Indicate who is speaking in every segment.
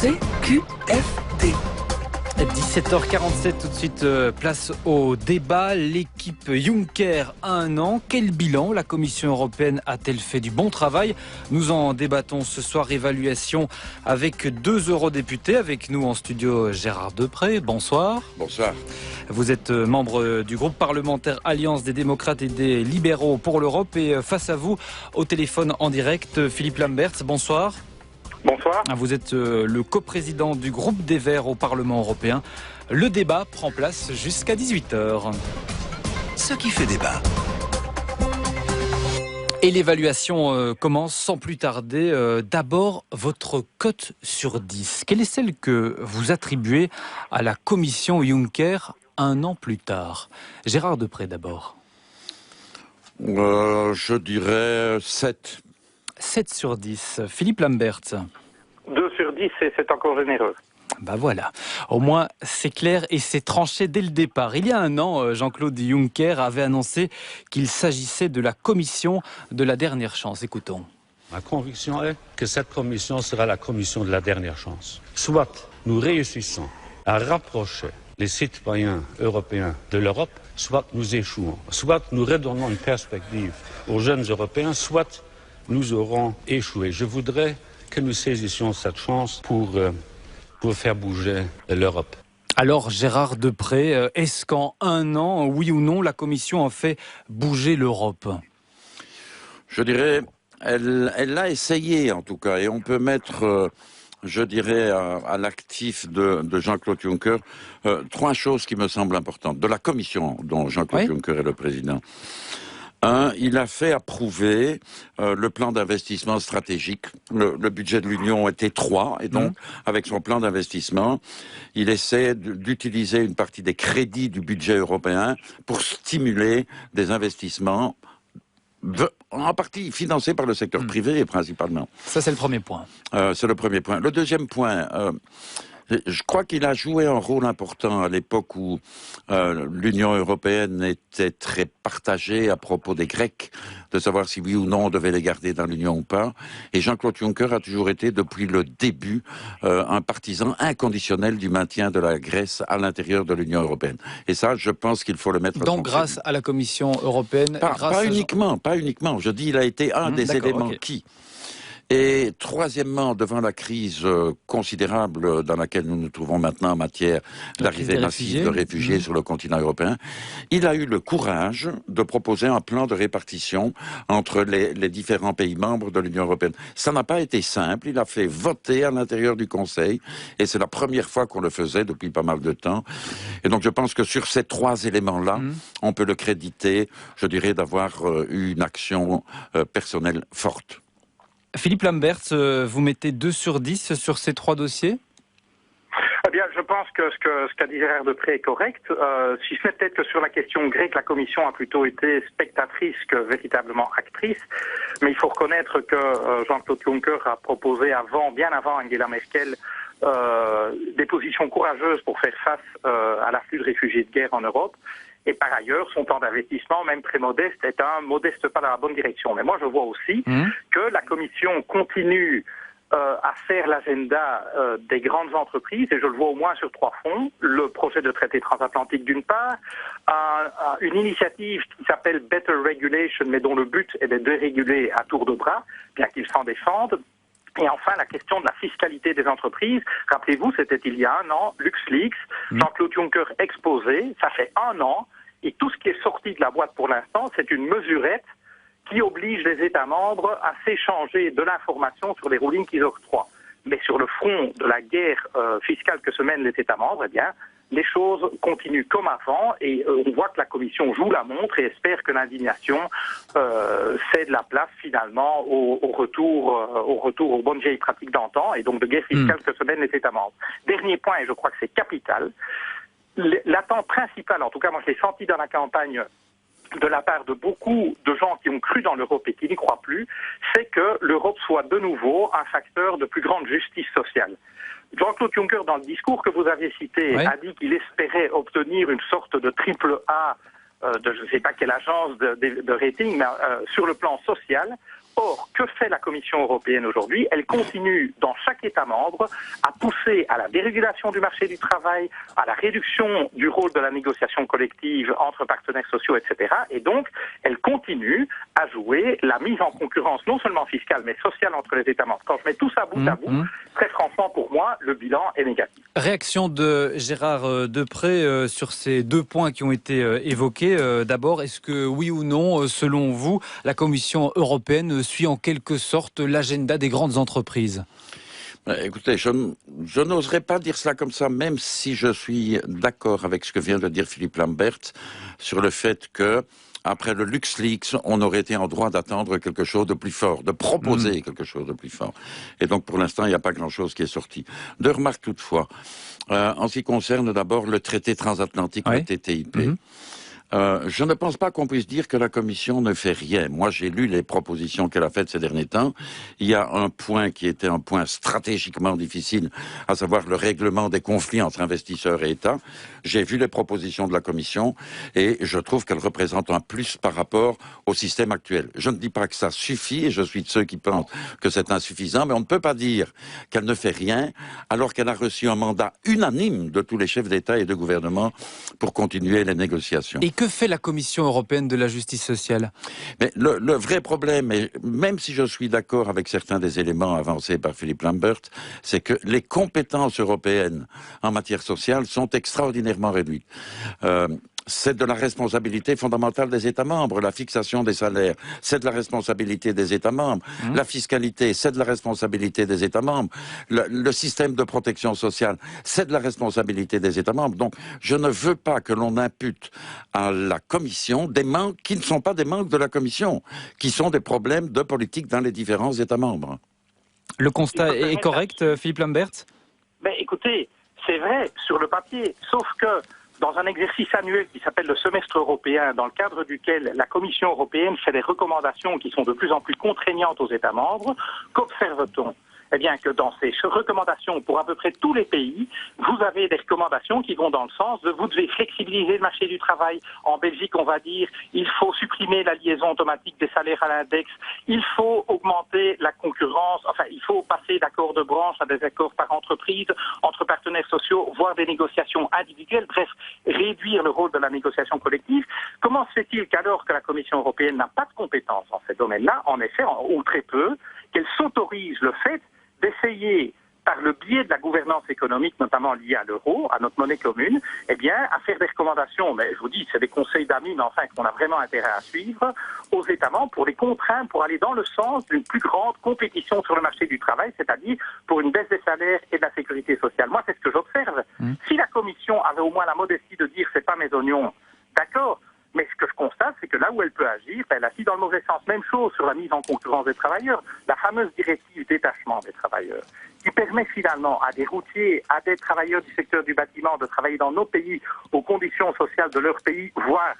Speaker 1: CQFD.
Speaker 2: 17h47, tout de suite, place au débat. L'équipe Juncker a un an. Quel bilan la Commission européenne a-t-elle fait du bon travail? Nous en débattons ce soir. Évaluation avec 2 eurodéputés. Avec nous en studio, Gérard Deprez. Bonsoir.
Speaker 3: Bonsoir.
Speaker 2: Vous êtes membre du groupe parlementaire Alliance des démocrates et des libéraux pour l'Europe. Et face à vous, au téléphone en direct, Philippe Lamberts. Bonsoir.
Speaker 4: Bonsoir.
Speaker 2: Vous êtes le coprésident du groupe des Verts au Parlement européen. Le débat prend place jusqu'à 18h.
Speaker 1: Ce qui fait débat.
Speaker 2: Et l'évaluation commence sans plus tarder. D'abord, votre cote sur 10. Quelle est celle que vous attribuez à la Commission Juncker un an plus tard? Gérard Deprez d'abord.
Speaker 3: Je dirais 7.
Speaker 2: 7 sur 10. Philippe Lamberts.
Speaker 4: 2 sur 10, c'est encore généreux.
Speaker 2: Ben voilà, au moins c'est clair et c'est tranché dès le départ. Il y a un an, Jean-Claude Juncker avait annoncé qu'il s'agissait de la commission de la dernière chance. Écoutons.
Speaker 5: Ma conviction est que cette commission sera la commission de la dernière chance. Soit nous réussissons à rapprocher les citoyens européens de l'Europe, soit nous échouons. Soit nous redonnons une perspective aux jeunes Européens, soit nous aurons échoué. Je voudrais que nous saisissions cette chance pour faire bouger l'Europe.
Speaker 2: Alors Gérard Deprez, est-ce qu'en un an, oui ou non, la Commission a fait bouger l'Europe?
Speaker 3: Je dirais, elle l'a essayé en tout cas, et on peut mettre, je dirais, à l'actif de Jean-Claude Juncker, 3 choses qui me semblent importantes, de la Commission dont Jean-Claude Juncker est le président. Il a fait approuver le plan d'investissement stratégique. Le budget de l'Union est étroit et donc, avec son plan d'investissement, il essaie d'utiliser une partie des crédits du budget européen pour stimuler des investissements en partie financés par le secteur privé principalement.
Speaker 2: Ça, c'est le premier point.
Speaker 3: C'est le premier point. Le deuxième point... je crois qu'il a joué un rôle important à l'époque où l'Union européenne était très partagée à propos des Grecs, de savoir si oui ou non on devait les garder dans l'Union ou pas. Et Jean-Claude Juncker a toujours été, depuis le début, un partisan inconditionnel du maintien de la Grèce à l'intérieur de l'Union européenne. Et ça, je pense qu'il faut le mettre.
Speaker 2: Donc grâce à la Commission européenne,
Speaker 3: pas uniquement. Je dis, il a été un des éléments qui. Et troisièmement, devant la crise considérable dans laquelle nous nous trouvons maintenant en matière d'arrivée massive de réfugiés sur le continent européen, il a eu le courage de proposer un plan de répartition entre les différents pays membres de l'Union européenne. Ça n'a pas été simple, il a fait voter à l'intérieur du Conseil, et c'est la première fois qu'on le faisait depuis pas mal de temps. Et donc je pense que sur ces 3 éléments-là, on peut le créditer, je dirais, d'avoir eu une action personnelle forte.
Speaker 2: Philippe Lamberts, vous mettez 2 sur 10 sur ces 3 dossiers?
Speaker 4: Eh bien, je pense que ce qu'a dit Gérard Deprez est correct. Si ce n'est peut-être que sur la question grecque, la Commission a plutôt été spectatrice que véritablement actrice. Mais il faut reconnaître que Jean-Claude Juncker a proposé bien avant Angela Merkel, des positions courageuses pour faire face à l'afflux de réfugiés de guerre en Europe. Et par ailleurs, son plan d'investissement, même très modeste, est un modeste pas dans la bonne direction. Mais moi, je vois aussi que la Commission continue à faire l'agenda des grandes entreprises, et je le vois au moins sur 3 fronts. Le projet de traité transatlantique d'une part, une initiative qui s'appelle Better Regulation, mais dont le but est de déréguler à tour de bras, bien qu'ils s'en défendent. Et enfin, la question de la fiscalité des entreprises. Rappelez-vous, c'était il y a un an, LuxLeaks, Jean-Claude Juncker exposé, ça fait 1 an, et tout ce qui est sorti de la boîte pour l'instant, c'est une mesurette qui oblige les États membres à s'échanger de l'information sur les rulings qu'ils octroient. Mais sur le front de la guerre fiscale que se mènent les États membres, eh bien, les choses continuent comme avant, et on voit que la Commission joue la montre et espère que l'indignation cède la place finalement au retour aux bonnes vieilles pratiques d'antan, et donc de guerre fiscale que se mènent les États membres. Dernier point, et je crois que c'est capital, l'attente principale, en tout cas moi je l'ai senti dans la campagne de la part de beaucoup de gens qui ont cru dans l'Europe et qui n'y croient plus, c'est que l'Europe soit de nouveau un facteur de plus grande justice sociale. Jean-Claude Juncker, dans le discours que vous avez cité, a dit qu'il espérait obtenir une sorte de triple A de je ne sais pas quelle agence de rating, mais sur le plan social. Or, que fait la Commission européenne aujourd'hui? Elle continue, dans chaque État membre, à pousser à la dérégulation du marché du travail, à la réduction du rôle de la négociation collective entre partenaires sociaux, etc. Et donc, elle continue à jouer la mise en concurrence, non seulement fiscale, mais sociale entre les États membres. Quand je mets tout ça bout à bout, très franchement, pour moi, le bilan est négatif.
Speaker 2: Réaction de Gérard Deprez sur ces 2 points qui ont été évoqués. D'abord, est-ce que oui ou non, selon vous, la Commission européenne suit en quelque sorte l'agenda des grandes entreprises?
Speaker 3: Écoutez, je n'oserais pas dire cela comme ça, même si je suis d'accord avec ce que vient de dire Philippe Lambert sur le fait que après le LuxLeaks, on aurait été en droit d'attendre quelque chose de plus fort, de proposer quelque chose de plus fort. Et donc, pour l'instant, il n'y a pas grand-chose qui est sorti. 2 remarques toutefois. En ce qui concerne d'abord le traité transatlantique, le TTIP. Je ne pense pas qu'on puisse dire que la Commission ne fait rien. Moi, j'ai lu les propositions qu'elle a faites ces derniers temps. Il y a un point qui était un point stratégiquement difficile, à savoir le règlement des conflits entre investisseurs et États. J'ai vu les propositions de la Commission et je trouve qu'elles représentent un plus par rapport au système actuel. Je ne dis pas que ça suffit et je suis de ceux qui pensent que c'est insuffisant, mais on ne peut pas dire qu'elle ne fait rien alors qu'elle a reçu un mandat unanime de tous les chefs d'État et de gouvernement pour continuer les négociations.
Speaker 2: Et que fait la Commission européenne de la justice sociale?
Speaker 3: Mais le vrai problème, et même si je suis d'accord avec certains des éléments avancés par Philippe Lambert, c'est que les compétences européennes en matière sociale sont extraordinairement réduites. C'est de la responsabilité fondamentale des États membres. La fixation des salaires, c'est de la responsabilité des États membres. La fiscalité, c'est de la responsabilité des États membres. Le système de protection sociale, c'est de la responsabilité des États membres. Donc, je ne veux pas que l'on impute à la Commission des manques qui ne sont pas des manques de la Commission, qui sont des problèmes de politique dans les différents États membres.
Speaker 2: Le constat est correct, Philippe Lambert?
Speaker 4: Ben, écoutez, c'est vrai sur le papier, sauf que dans un exercice annuel qui s'appelle le semestre européen, dans le cadre duquel la Commission européenne fait des recommandations qui sont de plus en plus contraignantes aux États membres, qu'observe-t-on? Eh bien que dans ces recommandations pour à peu près tous les pays, vous avez des recommandations qui vont dans le sens de vous devez flexibiliser le marché du travail. En Belgique, on va dire il faut supprimer la liaison automatique des salaires à l'index, il faut augmenter la concurrence, enfin il faut passer d'accords de branche à des accords par entreprise, entre partenaires sociaux, voire des négociations individuelles, bref, réduire le rôle de la négociation collective. Comment se fait-il qu'alors que la Commission européenne n'a pas de compétences en ces domaines-là, en effet, ou très peu, qu'elle s'autorise le fait d'essayer, par le biais de la gouvernance économique, notamment liée à l'euro, à notre monnaie commune, eh bien, à faire des recommandations, mais je vous dis, c'est des conseils d'amis, mais enfin, qu'on a vraiment intérêt à suivre, aux États membres pour les contraindre, pour aller dans le sens d'une plus grande compétition sur le marché du travail, c'est-à-dire pour une baisse des salaires et de la sécurité sociale. Moi, c'est ce que j'observe. Si la Commission avait au moins la modestie de dire c'est pas mes oignons, d'accord. Mais ce que je constate, c'est que là où elle peut agir, elle agit dans le mauvais sens. Même chose sur la mise en concurrence des travailleurs. La fameuse directive détachement des travailleurs, qui permet finalement à des routiers, à des travailleurs du secteur du bâtiment de travailler dans nos pays aux conditions sociales de leur pays, voire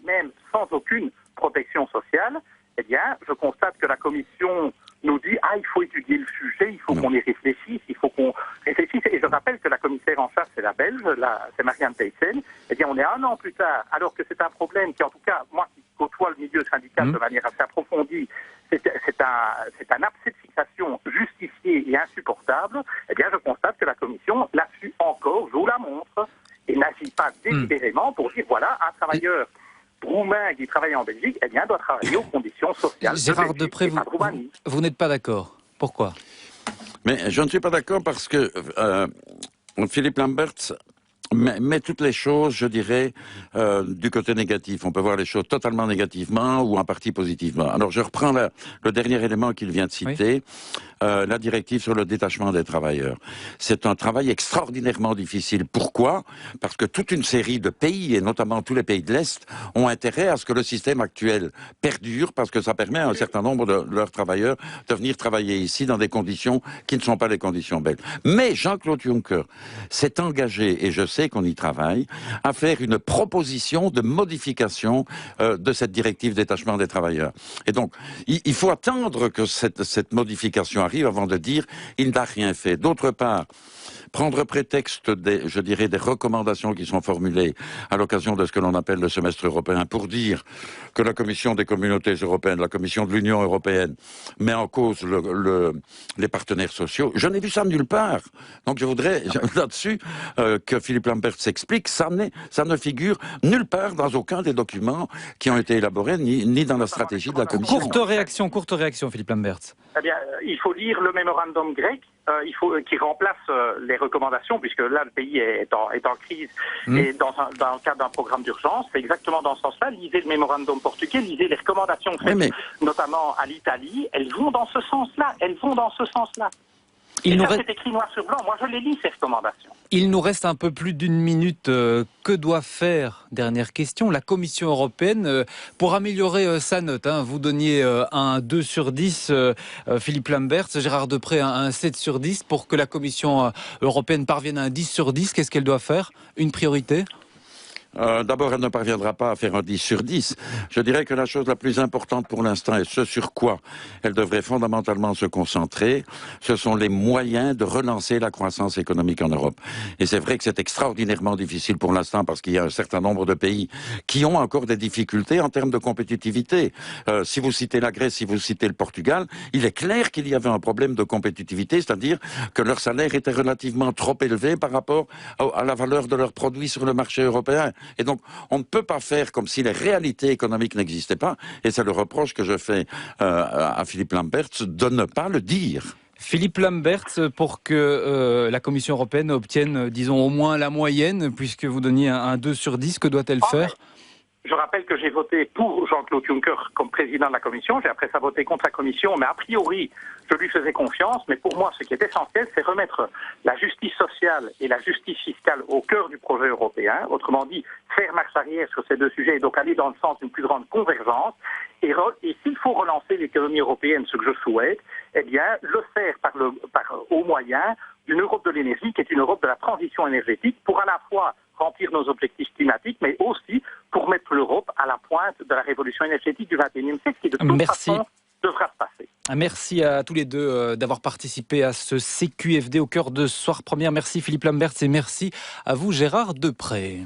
Speaker 4: même sans aucune protection sociale. Eh bien, je constate que la Commission nous dit « Ah, il faut étudier le sujet, il faut qu'on y réfléchisse, il faut qu'on réfléchisse. » Et je rappelle que la commissaire en charge, c'est la Belge, c'est Marianne Thyssen. Eh bien, on est 1 an plus tard, alors que c'est un problème qui, en tout cas, moi qui côtoie le milieu syndical de manière assez approfondie, c'est un abcès de fixation justifié et insupportable. Eh bien, je constate que la Commission, là-dessus encore, joue la montre et n'agit pas délibérément pour dire « Voilà, un travailleur roumain qui travaille en Belgique, eh bien, doit travailler aux conditions sociales.
Speaker 2: Gérard Deprez, vous n'êtes pas d'accord. Pourquoi?
Speaker 3: Mais je ne suis pas d'accord parce que Philippe Lambert met toutes les choses, je dirais, du côté négatif. On peut voir les choses totalement négativement ou en partie positivement. Alors, je reprends le dernier élément qu'il vient de citer, la directive sur le détachement des travailleurs. C'est un travail extraordinairement difficile. Pourquoi? Parce que toute une série de pays, et notamment tous les pays de l'Est, ont intérêt à ce que le système actuel perdure, parce que ça permet à un certain nombre de leurs travailleurs de venir travailler ici dans des conditions qui ne sont pas les conditions belges. Mais Jean-Claude Juncker s'est engagé, et je sais qu'on y travaille, à faire une proposition de modification de cette directive détachement des travailleurs. Et donc, il faut attendre que cette modification arrive avant de dire il n'a rien fait. D'autre part, prendre prétexte je dirais, des recommandations qui sont formulées à l'occasion de ce que l'on appelle le semestre européen pour dire que la Commission des communautés européennes, la Commission de l'Union européenne met en cause les partenaires sociaux. Je n'ai vu ça nulle part. Donc je voudrais là-dessus que Philippe Lamberts s'explique. Ça ne figure nulle part dans aucun des documents qui ont été élaborés, ni dans la stratégie de la Commission.
Speaker 2: Courte réaction, Philippe Lamberts.
Speaker 4: Eh bien, il faut lire le mémorandum grec, qui remplace les recommandations, puisque là, le pays est en crise, et dans le cadre d'un programme d'urgence. C'est exactement dans ce sens-là. Lisez le mémorandum portugais, lisez les recommandations faites, notamment à l'Italie. Elles vont dans ce sens-là. C'est écrit noir sur blanc. Moi, je les lis, ces recommandations.
Speaker 2: Il nous reste un peu plus d'une minute. Que doit faire, dernière question, la Commission européenne pour améliorer sa note, hein. Vous donniez un 2 sur 10, Philippe Lamberts, Gérard Deprez un 7 sur 10. Pour que la Commission européenne parvienne à un 10 sur 10, qu'est-ce qu'elle doit faire? Une priorité?
Speaker 3: D'abord, elle ne parviendra pas à faire un 10 sur 10. Je dirais que la chose la plus importante pour l'instant, et ce sur quoi elle devrait fondamentalement se concentrer, ce sont les moyens de relancer la croissance économique en Europe. Et c'est vrai que c'est extraordinairement difficile pour l'instant parce qu'il y a un certain nombre de pays qui ont encore des difficultés en termes de compétitivité. Si vous citez la Grèce, si vous citez le Portugal, il est clair qu'il y avait un problème de compétitivité, c'est-à-dire que leur salaire était relativement trop élevé par rapport à la valeur de leurs produits sur le marché européen. Et donc, on ne peut pas faire comme si les réalités économiques n'existaient pas. Et c'est le reproche que je fais à Philippe Lamberts de ne pas le dire.
Speaker 2: Philippe Lamberts, pour que la Commission européenne obtienne, disons, au moins la moyenne, puisque vous donniez un 2 sur 10, que doit-elle faire ?
Speaker 4: Je rappelle que j'ai voté pour Jean-Claude Juncker comme président de la Commission. J'ai après ça voté contre la Commission, mais a priori, je lui faisais confiance. Mais pour moi, ce qui est essentiel, c'est remettre la justice sociale et la justice fiscale au cœur du projet européen. Autrement dit, faire marche arrière sur ces deux sujets et donc aller dans le sens d'une plus grande convergence. Et s'il faut relancer l'économie européenne, ce que je souhaite, eh bien, le faire au moyen d'une Europe de l'énergie, qui est une Europe de la transition énergétique, pour à la fois remplir nos objectifs climatiques, mais aussi pour mettre l'Europe à la pointe de la révolution énergétique du XXIe siècle, qui de toute façon devra se passer.
Speaker 2: Merci à tous les deux d'avoir participé à ce CQFD au cœur de Soir Première. Merci Philippe Lamberts et merci à vous Gérard Deprez.